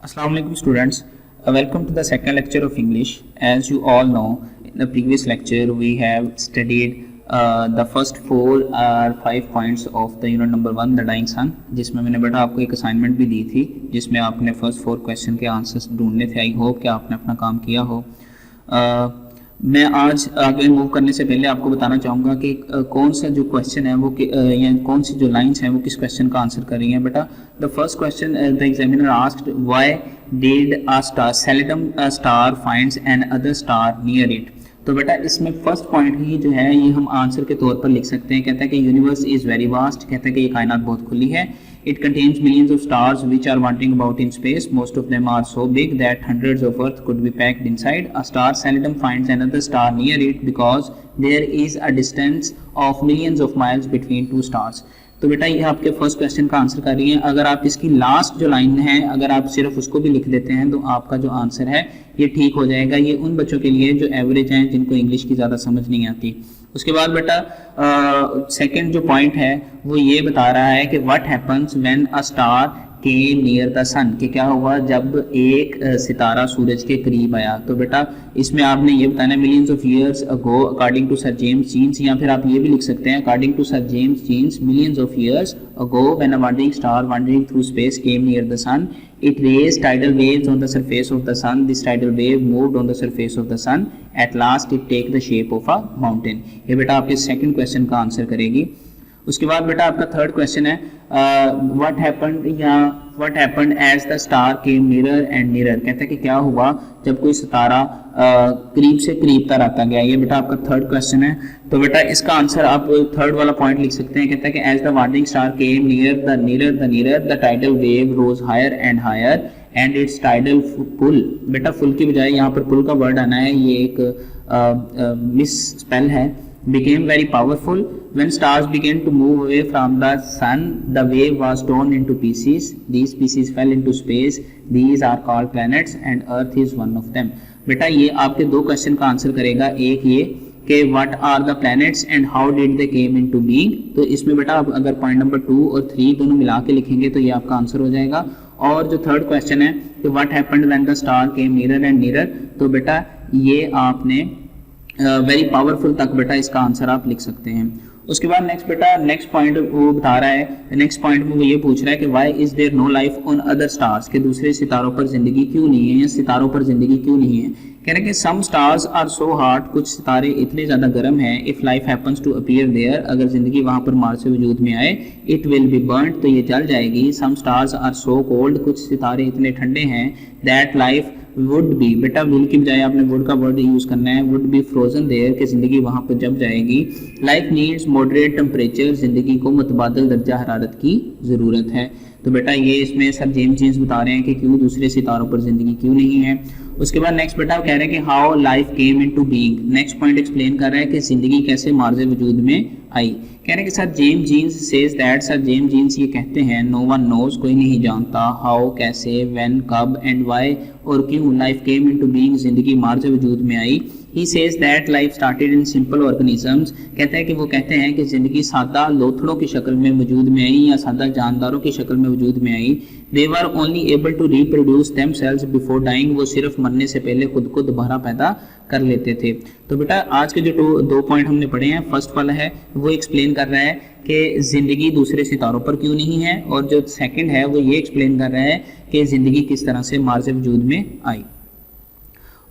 Assalamu alaikum students. Welcome to the second lecture of English. As you all know, in the previous lecture we have studied the first 4 or 5 points of the unit number 1, the dying sun, जिसमें मैंने बेटा आपको एक assignment भी दी थी जिसमें आपने first 4 question के आंसर्स ढूंढने थे। आई होप कि आपने अपना काम किया हो। मैं आज आगे मूव करने से पहले आपको बताना चाहूँगा कि कौन सा जो क्वेश्चन है वो या कौन सी जो लाइंस हैं वो किस क्वेश्चन का आंसर कर रही हैं। बेटा the first question the examiner asked why did a star seldom a star finds an other star near it. तो बेटा इसमें फर्स्ट पॉइंट ही जो है ये हम आंसर के तौर पर लिख सकते हैं। कहता है कि यूनिवर्स इज़ वेरी वास्ट, कहता है कि ये कायनात बहुत खुली है। It contains millions of stars which are wandering about in space. Most of them are so big that hundreds of Earth could be packed inside. A star seldom finds another star near it because there is a distance of millions of miles between two stars. तो बेटा ये आपके first question का answer कर रही है। अगर आप इसकी लास्ट जो लाइन है अगर आप सिर्फ उसको भी लिख देते हैं तो आपका जो आंसर है ये ठीक हो जाएगा। ये उन बच्चों के लिए जो एवरेज हैं, जिनको इंग्लिश की ज़्यादा समझ नहीं आती। उसके बाद बेटा सेकंड जो पॉइंट है वो ये बता रहा है कि what happens when a star came near the sun, कि क्या हुआ जब एक सितारा सूरज के करीब आया। तो बेटा इसमें आपने ये बताना millions of years ago according to sir James Jeans, या फिर आप ये भी लिख सकते हैं according to sir James Jeans millions of years ago when a wandering star wandering through space came near the sun it raised tidal waves on the surface of the sun. This tidal wave moved on the surface of the sun. At last it take the shape of a mountain. ये बेटा आपके second question का answer करेगी। उसके बाद बेटा आपका third question है what happened as the star came near and near. कहता है कि क्या हुआ जब कोई सितारा करीब से करीब तर आता गया। ये बेटा आपका थर्ड क्वेश्चन है। तो बेटा इसका आंसर आप थर्ड वाला पॉइंट लिख सकते हैं। कहता है कि as the wandering star came near the tidal wave rose higher and higher and its tidal pull. बेटा फुल की बजाय यहाँ पर पुल का वर्ड आना है, ये एक मिस स्पेल है। became very powerful when stars began to move away from the sun. The wave was torn into pieces. These pieces fell into space. These are called planets and Earth is one of them. बेटा ये आपके दो question का answer करेगा। एक ये कि what are the planets and how did they came into being। तो इसमें बेटा आप अगर पॉइंट नंबर 2 और 3 दोनों मिला के लिखेंगे तो ये आपका आंसर हो जाएगा। और जो थर्ड क्वेश्चन है कि what happened when the star came nearer and nearer, तो बेटा ये आपने वेरी पावरफुल तक बेटा इसका आंसर आप लिख सकते हैं। उसके बाद नेक्स्ट बेटा नेक्स्ट पॉइंट वो बता रहा है। नेक्स्ट पॉइंट में वो ये पूछ रहा है कि why is there no life on other stars, के दूसरे सितारों पर जिंदगी क्यों नहीं है या सितारों पर जिंदगी क्यों नहीं है। कह रहे हैं कि some stars are so hot, कुछ सितारे इतने ज़्यादा गर्म हैं। If life happens to appear there, अगर जिंदगी वहाँ पर मार्स से वजूद में आए, इट विल बी बर्न्ड, तो ये जल जाएगी। सम स्टार्स आर सो कोल्ड, कुछ सितारे इतने ठंडे हैं। दैट लाइफ वुड बी, बेटा विल की बजाय आपने वुड का वर्ड यूज करना है। वुड बी फ्रोजन देयर, कि जिंदगी वहां पर जब जाएगी। लाइफ नीड्स मॉडरेट टेम्परेचर, जिंदगी को मुतबादल दर्जा हरारत की जरूरत है। तो बेटा ये इसमें सर जेम्स जीन्स बता रहे हैं कि क्यों दूसरे सितारों पर जिंदगी क्यों नहीं है। उसके बाद नेक्स्ट बेटा कह रहे हैं कि how life came into being. Next point explain कर रहा है कि जिंदगी कैसे मार्ज़े वजूद में आई। कह रहे हैं कि sir James Jeans says that, sir James Jeans ये कहते हैं नो वन नोज, कोई नहीं जानता, हाउ कैसे, व्हेन कब एंड व्हाई और क्यों लाइफ केम इनटू बीइंग, जिंदगी मार्ज़े वजूद में आई। He says that life started in simple organisms, कहते हैं कि वो कहते हैं कि ज़िंदगी सादा लोथड़ों की शक्ल में वजूद में आई या सादा जानदारों की शक्ल में वजूद में आई। They were only able to reproduce themselves before dying, वो सिर्फ मरने से पहले खुद को दोबारा पैदा कर लेते थे। तो बेटा आज के जो दो पॉइंट हमने पढ़े हैं, फर्स्ट वाला है वो एक्सप्लेन कर रहा है कि ज़िंदगी दूसरे सितारों पर क्यों नहीं है, और जो सेकंड है वो ये एक्सप्लेन कर रहा है कि ज़िंदगी किस तरह से मार्ज़े वजूद में आई।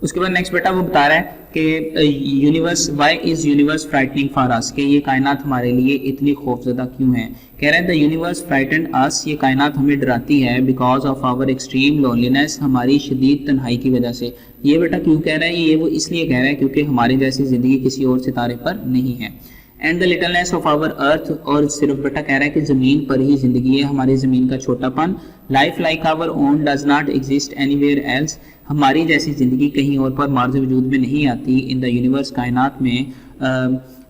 उसके बाद नेक्स्ट बेटा वो बता रहा है कि universe, why is universe frightening for अस, कि ये कायनात हमारे लिए इतनी खौफजदा क्यों है। कह रहे हैं द यूनिवर्स फ्राइटन अस, ये कायनात हमें डराती है because of our extreme loneliness, हमारी शदीद तन्हाई की वजह से। ये बेटा क्यों कह रहा है, ये वो इसलिए कह रहा है क्योंकि हमारी जैसी ज़िंदगी किसी और सितारे पर नहीं है। And the littleness of our earth, और सिर्फ बेटा कह रहा है कि ज़मीन पर ही ज़िंदगी है, हमारी ज़मीन का छोटापन। Life like our own does not exist anywhere else, हमारी जैसी ज़िंदगी कहीं और पर मार्ज़े वजूद में नहीं आती। इन द यूनिवर्स, कायनात में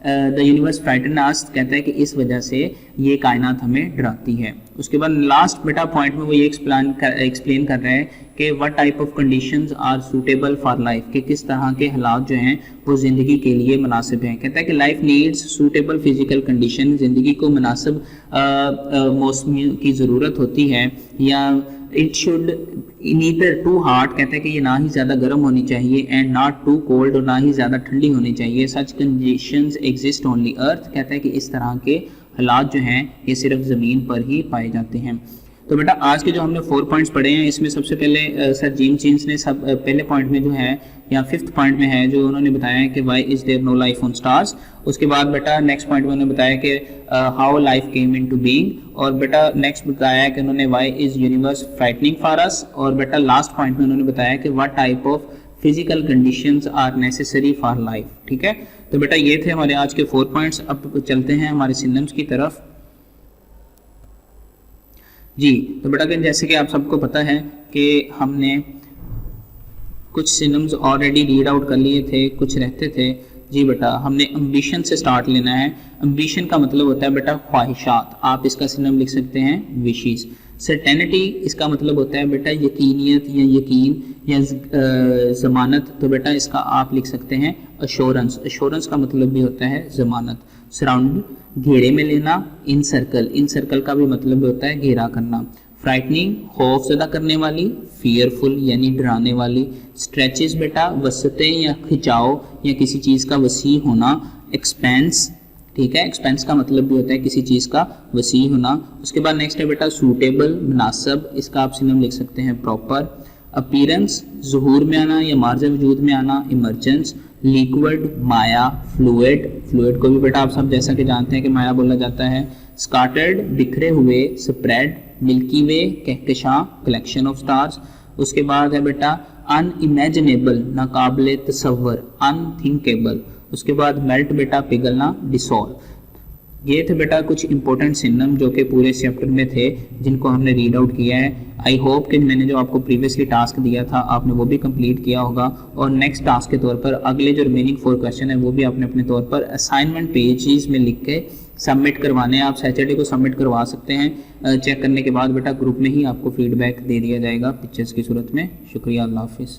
द यूनिवर्स फ्राइटन अस, कहता है कि इस वजह से ये कायनात हमें डराती है। उसके बाद लास्ट बेटा पॉइंट में वो ये एक्सप्लेन कर रहे हैं कि what type of conditions are suitable for life, कि किस तरह के हालात जो हैं वो ज़िंदगी के लिए मुनासिब हैं। कहता है कि life needs suitable physical condition, ज़िंदगी को मुनासिब मौसम की ज़रूरत होती है, या it should neither too hard कहता है कि ये ना ही ज़्यादा गर्म होनी चाहिए, एंड नॉट टू कोल्ड और ना ही ज़्यादा ठंडी होनी चाहिए। सच कंडीशंस एग्जिस्ट ओनली अर्थ कहता है कि इस तरह के हालात जो हैं ये सिर्फ ज़मीन पर ही पाए जाते हैं। तो बेटा आज के जो हमने 4 पॉइंट्स पढ़े हैं इसमें सबसे पहले सर जेम्स चेन्स ने सब पहले पॉइंट में जो है या 5th पॉइंट में है जो उन्होंने बताया है कि why is there no life on stars. उसके बाद बेटा नेक्स्ट पॉइंट में उन्होंने बताया कि how life came into being, और बेटा नेक्स्ट बताया कि उन्होंने why is universe frightening for us, और बेटा लास्ट पॉइंट में उन्होंने बताया कि what type of physical conditions are necessary for life. ठीक है, तो बेटा ये थे हमारे आज के 4 पॉइंट्स। अब चलते हैं हमारे सिनोनिम्स की तरफ। जी तो बेटा जैसे कि आप सबको पता है कि हमने कुछ सिनोनिम्स ऑलरेडी रीड आउट कर लिए थे, कुछ रहते थे। जी बेटा हमने एम्बिशन से स्टार्ट लेना है। एम्बिशन का मतलब होता है बेटा ख्वाहिशात, आप इसका सिनोनिम लिख सकते हैं विशेस। सर्टेनिटी इसका मतलब होता है बेटा यकीनियत या यकीन या ज़मानत, तो बेटा इसका आप लिख सकते हैं अश्योरेंस। अश्योरेंस का मतलब भी होता है ज़मानत। सराउंड घेरे में लेना। इन सर्कल का भी मतलब होता है घेरा करना। फ्राइटनिंग खौफ ज़दा करने वाली। फियरफुल यानी डराने वाली। स्ट्रेचेस बेटा वसतें या खिंचाव या किसी चीज़ का वसी होना। एक्सपेंस, ठीक है, एक्सपेंस का मतलब भी होता है किसी चीज़ का वसी होना। उसके बाद नेक्स्ट है बेटा सूटेबल मुनासिब, इसका आप सिनोनिम लिख सकते हैं प्रॉपर। अपीयरेंस ज़ुहूर में आना या मार्ज़ वजूद में आना। इमरजेंस, लिक्विड, माया, फ्लूइड, फ्लूइड को भी बेटा आप सब जैसा कि जानते हैं कि माया बोला जाता है। स्काटर्ड बिखरे हुए। Spread, milky way, Kahkashan, collection of stars. उसके बाद है बेटा अनइमेजिनेबल, नाकाबिले तसव्वुर, अनथिंकेबल। उसके बाद मेल्ट बेटा पिघलना, डिसॉल्व। ये थे बेटा कुछ इंपॉर्टेंट सिनोनिम जो कि पूरे चैप्टर में थे जिनको हमने रीड आउट किया है। आई होप कि मैंने जो आपको प्रीवियसली टास्क दिया था आपने वो भी कंप्लीट किया होगा, और नेक्स्ट टास्क के तौर पर अगले जो रिमेनिंग 4 क्वेश्चन है वो भी आपने अपने तौर पर असाइनमेंट पेजेस में लिख के सबमिट करवाने हैं। आप सैटरडे को सबमिट करवा सकते हैं। चेक करने के बाद बेटा ग्रुप में ही आपको फीडबैक दे दिया जाएगा पिक्चर्स की सूरत में। शुक्रिया, अल्लाह हाफिज़।